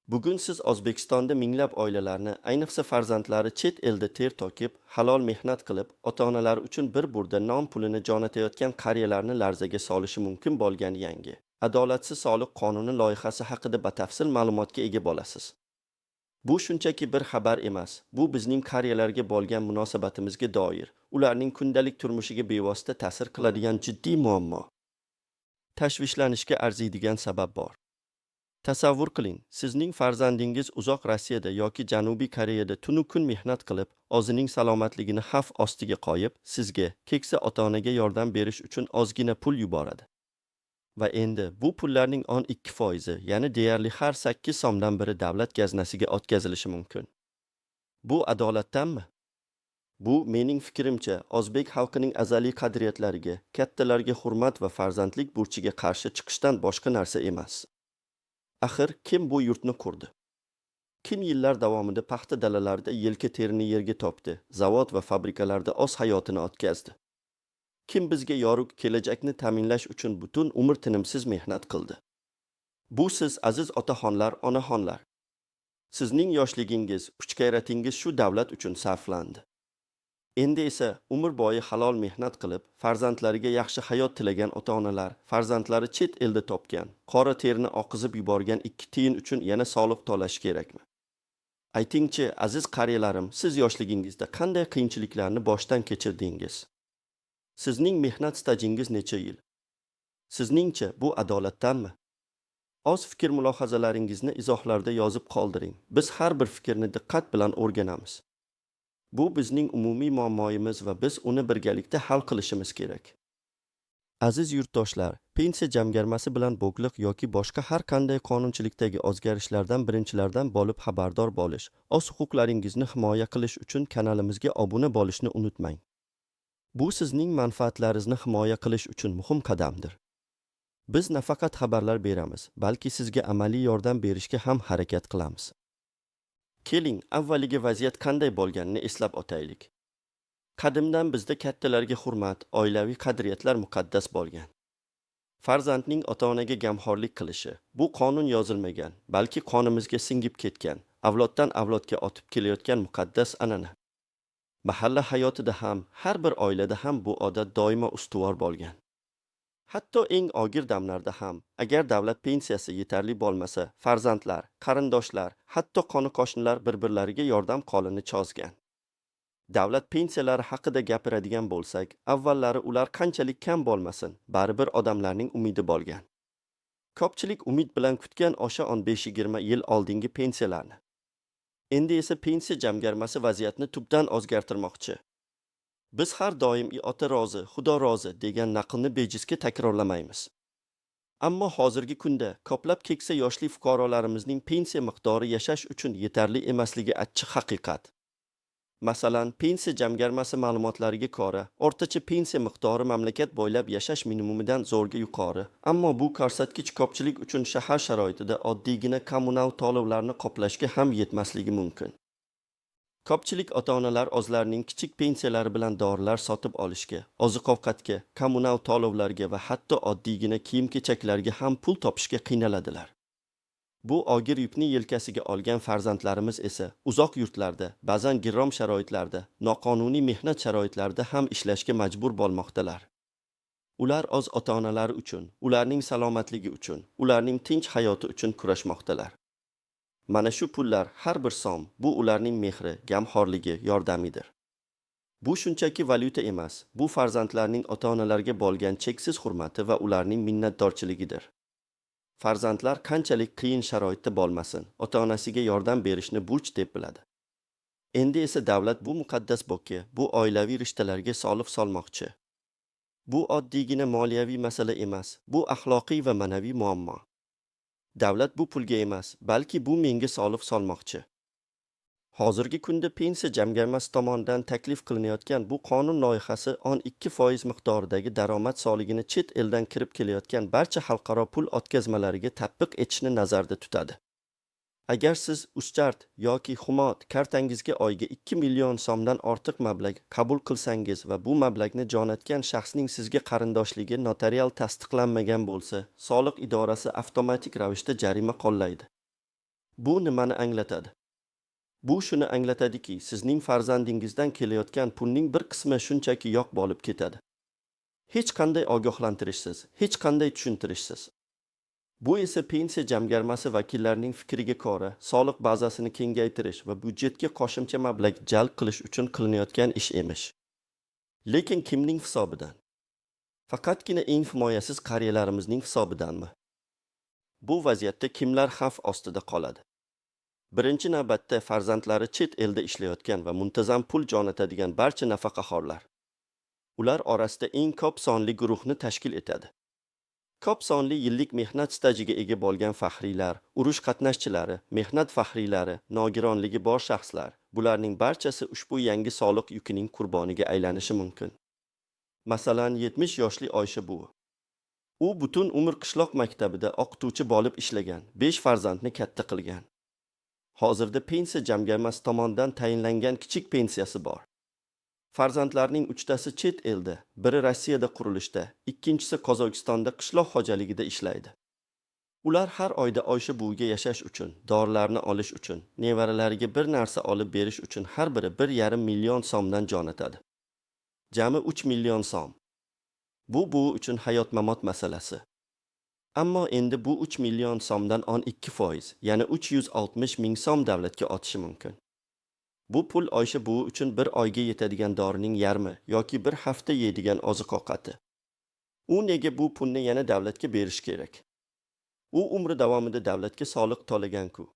Bugun siz O'zbekistonda minglab oilalarni, ayniqsa farzandlari chet elda ter to'kib, halol mehnat qilib, ota-onalari uchun bir burda non pulini jo'natayotgan qariyalarni larzaga solishi mumkin bo'lgan yangi adolatsiz soliq qonuni loyihasi haqida batafsil ma'lumotga ega bo'lasiz. Bu shunchaki bir xabar emas. Bu bizning qariyalarga bo'lgan munosabatimizga doir, ularning kundalik turmushiga bevosita ta'sir qiladigan jiddiy muammo. Tashvishlanishga arziydigan sabab bor. Tasavvur qiling, sizning farzandingiz uzoq Rossiyada yoki Janubiy Koreyada tunu kun mehnat qilib, o'zining salomatligini xavf ostiga qo'yib, sizga, keksa ota-onaga yordam berish uchun ozgina pul yuboradi. Va endi bu pullarning 12%, ya'ni deyarli har 8 so'mdan biri davlat gaznasiga o'tkazilishi mumkin. Bu adolatdanmi? Bu mening fikrimcha, o'zbek xalqining azaliy qadriyatlariga, kattalarga hurmat va farzandlik burchiga qarshi chiqishdan boshqa narsa emas. Axir kim bu yurtni qurdi? Kim yillar davomida paxta dalalarida yelka terini yerga topdi, zavod va fabrikalarda o'z hayotini o'tkazdi? Kim bizga yorug' kelajakni ta'minlash uchun butun umr tinimsiz mehnat qildi? Bu siz aziz otaxonlar, onaxonlar. Sizning yoshligingiz, kuch-g'ayratingiz shu davlat uchun sarflandi. Endi esa umr bo'yi halol mehnat qilib, farzandlariga yaxshi hayot tilagan ota-onalar, farzandlari chet elda topgan, qora terini oqizib yuborgan 2 tiyin uchun yana soliq to'lash kerakmi? Aytingchi, aziz qariyalarim, siz yoshligingizda qanday qiyinchiliklarni boshdan kechirdingiz? Sizning mehnat stajingiz necha yil? Sizningcha bu adolatdanmi? O'z fikr-mulohazalaringizni izohlarda yozib qoldiring. Biz har bir fikrni diqqat bilan o'rganamiz. Bu bizning umumiy muammoimiz va biz uni birgalikda hal qilishimiz kerak. Aziz yurtdoshlar, pensiya jamg'armasi bilan bog'liq yoki boshqa har qanday qonunchilikdagi o'zgarishlardan birinchilardan bo'lib xabardor bo'lish, o'z huquqlaringizni himoya qilish uchun kanalimizga obuna bo'lishni unutmang. Bu sizning manfaatlaringizni himoya qilish uchun muhim qadamdir. Biz nafaqat xabarlar beramiz, balki sizga amaliy yordam berishga ham harakat qilamiz. Keling, avvaliga vaziyat qanday bo'lganini eslab o'taylik. Qadimdan bizda kattalarga hurmat, oilaviy qadriyatlar muqaddas bo'lgan. Farzandning ota-onaga gamxo'rlik qilishi, bu qonun yozilmagan, balki qonimizga singib ketgan, avloddan avlodga o'tib kelayotgan muqaddas an'ana. Mahalla hayotida ham, har bir oilada ham bu odat doimo ustuvor bo'lgan. Hatto eng og'ir damlarda ham, agar davlat pensiyasi yetarli bo'lmasa, farzandlar, qarindoshlar, hatto qoni-qo'shnilar bir-birlariga yordam qo'lini cho'zgan. Davlat pensiyalari haqida gapiradigan bo'lsak, avvallari ular qanchalik kam bo'lmasin, baribir odamlarning umidi bo'lgan. Ko'pchilik umid bilan kutgan o'sha 15-20 yil oldingi pensiyalarni. Endi esa pensiya jamg'armasi vaziyatni tubdan o'zgartirmoqchi. Biz har doim ota rozi, xudo rozi degan naqlni bejizga takrorlamaymiz. Ammo hozirgi kunda ko'plab keksa yoshli fuqarolarimizning pensiya miqdori yashash uchun yetarli emasligi achchiq haqiqat. Masalan, pensiya jamg'armasi ma'lumotlariga ko'ra, o'rtacha pensiya miqdori mamlakat bo'ylab yashash minimumidan zo'rga yuqori, ammo bu ko'rsatkich ko'pchilik uchun shahar sharoitida oddiygina kommunal to'lovlarni qoplashga ham yetmasligi mumkin. Ko'pchilik ota-onalar o'zlarining kichik pensiyalari bilan dorilar sotib olishga, oziq-ovqatga, kommunal to'lovlarga va hatto oddiygina kiyim-kechaklarga ham pul topishga qiynaladilar. Bu og'ir yukni yelkasiga olgan farzandlarimiz esa uzoq yurtlarda, ba'zan girom sharoitlarda, noqonuniy mehnat sharoitlarida ham ishlashga majbur bo'lmoqdalar. Ular o'z ota-onalari uchun, ularning salomatligi uchun, ularning tinch hayoti uchun kurashmoqdalar. Mana shu pullar har bir so'm, bu ularning mehri, gamxo'rligi, yordamidir. Bu shunchaki valyuta emas, bu farzandlarning ota-onalarga bo'lgan cheksiz hurmati va ularning minnatdorchiligidir. Farzandlar qanchalik qiyin sharoitda bo'lmasin, ota-onasiga yordam berishni burch deb biladi. Endi esa davlat bu muqaddas bokka, bu oilaviy rishtalarga soliq solmoqchi. Bu oddiygina moliyaviy masala emas, bu axloqiy va ma'naviy muammo. Davlat bu pulga emas, balki bu menga soliq solmoqchi. Hozirgi kunda pensiya jamg'armasi tomonidan taklif qilinayotgan bu qonun loyihasi 12% miqdoridagi daromad soligini chet eldan kirib kelayotgan barcha xalqaro pul o'tkazmalariga tatbiq etishni nazarda tutadi. Agar siz Uschart yoki Humot kartangizga oyiga 2 million so'mdan ortiq mablag' qabul qilsangiz va bu mablag'ni jo'natgan shaxsning sizga qarindoshligi notarial tasdiqlanmagan bo'lsa, soliq idorasi avtomatik ravishda jarima qo'llaydi. Bu nimani anglatadi? Bu shuni anglatadiki, sizning farzandingizdan kelayotgan pulning bir qismi shunchaki yoq bo'lib ketadi. Hech qanday ogohlantirishsiz, hech qanday tushuntirishsiz. Bu esa pensiya jamg'armasi vakillarining fikriga ko'ra, soliq bazasini kengaytirish va byudjetga qo'shimcha mablag' jalb qilish uchun qilinayotgan ish emish. Lekin kimning hisobidan? Faqatgina eng himoyasiz qariyalarimizning hisobidanmi? Bu vaziyatda kimlar xavf ostida qoladi? Birinchi navbatda farzandlari chet elda ishlayotgan va muntazam pul jo'natadigan barcha nafaqaxo'rlar. Ular orasida eng ko'p sonli guruhni tashkil etadi. Ko'p sonli yillik mehnat stajiga ega bo'lgan faxriylar, urush qatnashchilari, mehnat faxriylari, nogironligi bor shaxslar, bularning barchasi ushbu yangi soliq yukining qurboniga aylanishi mumkin. Masalan, 70 yoshli Oysha buvi. U butun umr qishloq maktabida o'qituvchi bo'lib ishlagan, 5 farzandni katta qilgan. Hozirda pensiya jamg'armasi tomonidan tayinlangan kichik pensiyasi bor. Farzandlarning 3tasi chet elda, biri Rossiyada qurilishda, ikkinchisi Qozog'istonda qishloq xo'jaligida ishlaydi. Ular har oyda Oysha buviga yashash uchun, dorilarni olish uchun, nevaralariga bir narsa olib berish uchun har biri 1,5 million so'mdan jo'natadi. Jami 3 million so'm. Bu buvi uchun hayot-mamot masalasi. Ammo endi bu 3 million so'mdan 12%, ya'ni 360 ming so'm davlatga o'tishi mumkin. Bu pul Oysha buvi uchun bir oyga yetadigan dorining yarmi yoki bir hafta yeydigan oziq-ovqati. U nega bu pulni yana davlatga berish kerak? U umri davomida davlatga soliq to'lagan-ku.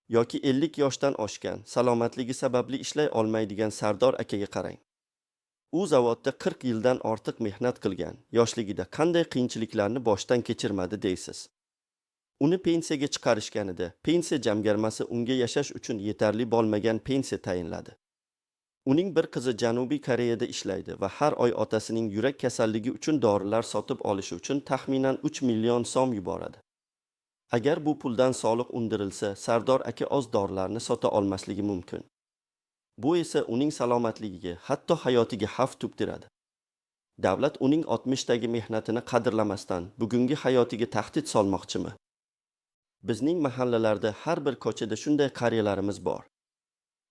Yoki 50 yoshdan oshgan, salomatligi sababli ishlay olmaydigan Sardor akaga qarang. U zavodda 40 yildan ortiq mehnat qilgan, yoshligida qanday qiyinchiliklarni boshdan kechirmadi deysiz. Uni pensiyaga chiqarishganida, pensiya jamg'armasi unga yashash uchun yetarli bo'lmagan pensiya tayinladi. Uning bir qizi Janubiy Koreyada ishlaydi va har oy otasining yurak kasalligi uchun dorilar sotib olishi uchun taxminan 3 million so'm yuboradi. Agar bu puldan soliq undirilsa, Sardor aka oz dorilarni sota olmasligi mumkin. Bu esa uning salomatligiga, hatto hayotiga xavf tugdiradi. Davlat uning 60dagi mehnatini qadrlamasdan bugungi hayotiga tahdid solmoqchimi? Bizning mahallalarda har bir ko'chada shunday qariyalarimiz bor.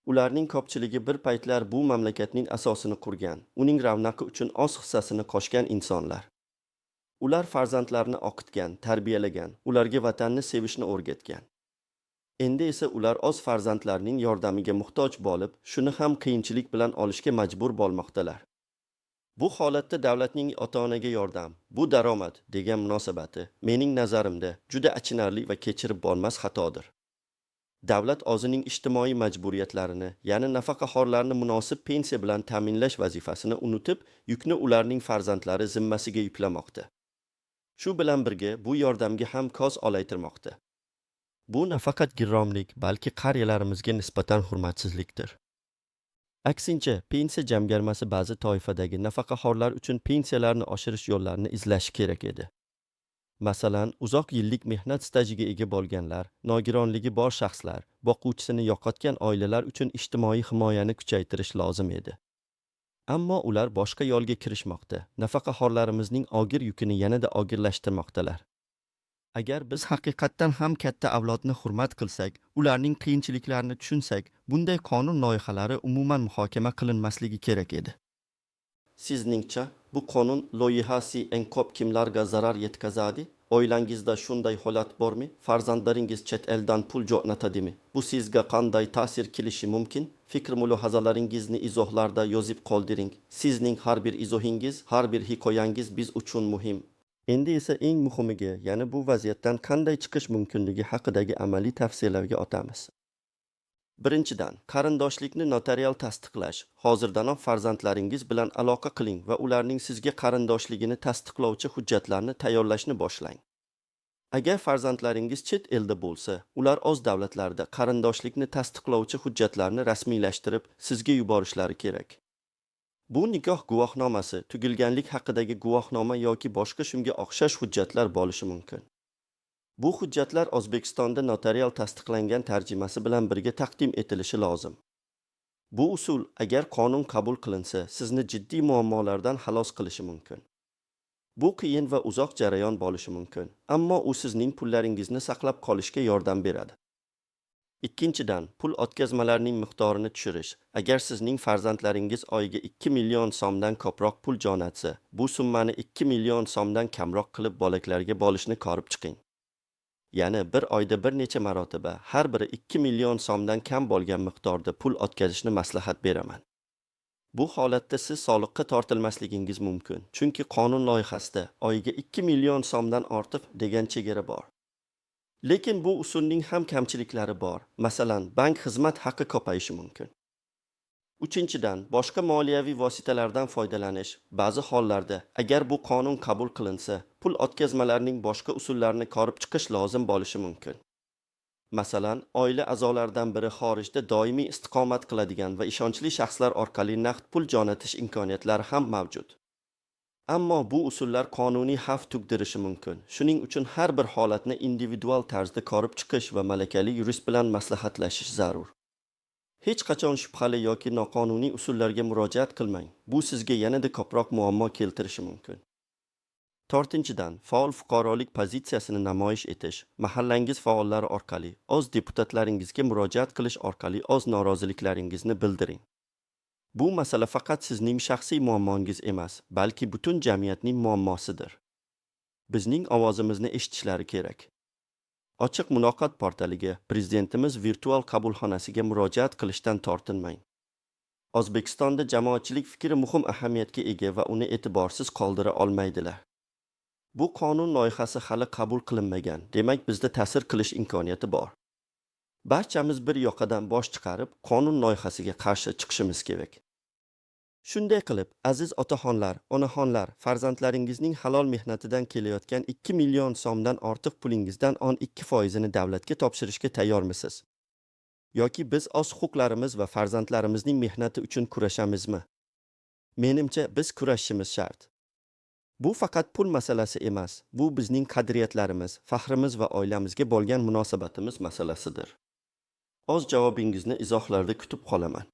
Ularning ko'pchiligi bir paytlar bu mamlakatning asosini qurgan, uning ravnaqi uchun o'z hissasini qo'shgan insonlar. Ular farzandlarini o'qitgan, tarbiyalagan, ularga vatanni sevishni o'rgatgan. Endi esa ular o'z farzandlarining yordamiga muhtoj bo'lib, shuni ham qiyinchilik bilan olishga majbur bo'lmoqdalar. Bu holatda davlatning ota-onaga yordam, bu daromad degan munosabati mening nazarimda juda achinarli va kechirib bo'lmas xatodir. Davlat o'zining ijtimoiy majburiyatlarini, ya'ni nafaqaxo'rlarni munosib pensiya bilan ta'minlash vazifasini unutib, yukni ularning farzandlari zimmasiga yuklamoqda. Shu bilan birga bu yordamga ham ko'z olaytirmoqda. Bu nafaqat girromlik, balki qariyalarimizga nisbatan hurmatsizlikdir. Aksincha, pensiya jamg'armasi ba'zi toifadagi nafaqaxo'rlar uchun pensiyalarni oshirish yo'llarini izlashi kerak edi. Masalan, uzoq yillik mehnat stajiga ega bo'lganlar, nogironligi bor shaxslar, boquvchisini yo'qotgan oilalar uchun ijtimoiy himoyani kuchaytirish lozim edi. Ammo ular boshqa yo'lga kirishmoqda, nafaqaxo'rlarimizning og'ir yukini yanada og'irlashtirmoqdalar. Agar biz haqiqatdan ham katta avlodni hurmat qilsak, ularning qiyinchiliklarini tushunsak, bunday qonun loyihalari umuman muhokama qilinmasligi kerak edi. Sizningcha, bu qonun loyihasi eng ko'p kimlarga zarar yetkazadi? Oilangizda shunday holat bormi? Farzandlaringiz chet eldan pul jo'natadimi? Bu sizga qanday ta'sir qilishi mumkin? Fikr-mulohazalaringizni izohlarda yozib qoldiring. Sizning har bir izohingiz, har bir hikoyangiz biz uchun muhim. Endi esa eng muhimiga, ya'ni bu vaziyatdan qanday chiqish mumkinligi haqidagi amaliy tavsiyalarga o'tamiz. Birinchidan, qarindoshlikni notarial tasdiqlash. Hozirdanoq farzandlaringiz bilan aloqa qiling va ularning sizga qarindoshligini tasdiqlovchi hujjatlarni tayyorlashni boshlang. Agar farzandlaringiz chet elda bo'lsa, ular o'z davlatlarida qarindoshlikni tasdiqlovchi hujjatlarni rasmiylashtirib, sizga yuborishlari kerak. Bu nikoh guvohnomasi, tugilganlik haqidagi guvohnoma yoki boshqa shunga o'xshash hujjatlar bo'lishi mumkin. Bu hujjatlar O'zbekistonda notarial tasdiqlangan tarjimasi bilan birga taqdim etilishi lozim. Bu usul agar qonun qabul qilinsa, sizni jiddiy muammolardan xalos qilishi mumkin. Bu qiyin va uzoq jarayon bo'lishi mumkin, ammo u sizning pullaringizni saqlab qolishga yordam beradi. Ikkinchidan, pul o'tkazmalarining miqdorini tushirish. Agar sizning farzandlaringiz oyiga 2 million so'mdan ko'proq pul jo'natsa, bu summani 2 million so'mdan kamroq qilib bolaklarga bo'lishni ko'rib chiqing. Ya'ni bir oyda bir necha marotaba har biri 2 million so'mdan kam bo'lgan miqdorda pul o'tkazishni maslahat beraman. Bu holatda siz soliqqa tortilmasligingiz mumkin, chunki qonun loyihasida oyiga 2 million so'mdan ortiq degan chegara bor. Lekin bu usulning ham kamchiliklari bor. Masalan, bank xizmat haqi ko'payishi mumkin. Uchinchidan, boshqa moliyaviy vositalardan foydalanish. Ba'zi hollarda, agar bu qonun qabul qilinsa, pul o'tkazmalarining boshqa usullarini ko'rib chiqish lozim bo'lishi mumkin. Masalan, oila a'zolaridan biri xorijda doimiy istiqomat qiladigan va ishonchli shaxslar orqali naqd pul jo'natish imkoniyatlari ham mavjud. Ammo bu usullar qonuniy xavf tugdirishi mumkin. Shuning uchun har bir holatni individual tarzda ko'rib chiqish va malakali yurist bilan maslahatlashish zarur. Hech qachon shubhali yoki noqonuniy usullarga murojaat qilmang. Bu sizga yanada ko'proq muammo keltirishi mumkin. To'rtinchidan, faol fuqarolik pozitsiyasini namoyish etish. Mahallangiz faollari orqali, o'z deputatlaringizga murojaat qilish orqali o'z noroziliklaringizni bildiring. Bu masala faqat sizning shaxsiy muammongiz emas, balki butun jamiyatning muammosidir. Bizning ovozimizni eshitishlari kerak. Ochiq muloqot portaliga, prezidentimiz virtual qabulxonasiga murojaat qilishdan tortinmang. O'zbekistonda jamoatchilik fikri muhim ahamiyatga ega va uni e'tiborsiz qoldira olmaydilar. Bu qonun loyihasi hali qabul qilinmagan, demak bizda ta'sir qilish imkoniyati bor. Barchamiz bir yoqadan bosh chiqarib, qonun loyihasiga qarshi chiqishimiz kerak. Shunday qilib, aziz otaxonlar, onaxonlar, farzandlaringizning halol mehnatidan kelayotgan 2 million so'mdan ortiq pulingizdan 12%ni davlatga topshirishga tayyormisiz? Yoki biz o'z huquqlarimiz va farzandlarimizning mehnati uchun kurashamizmi? Menimcha biz kurashishimiz shart. Bu faqat pul masalasi emas, bu bizning qadriyatlarimiz, faxrimiz va oilamizga bo'lgan munosabatimiz masalasidir. O'z javobingizni izohlarda kutib qolaman.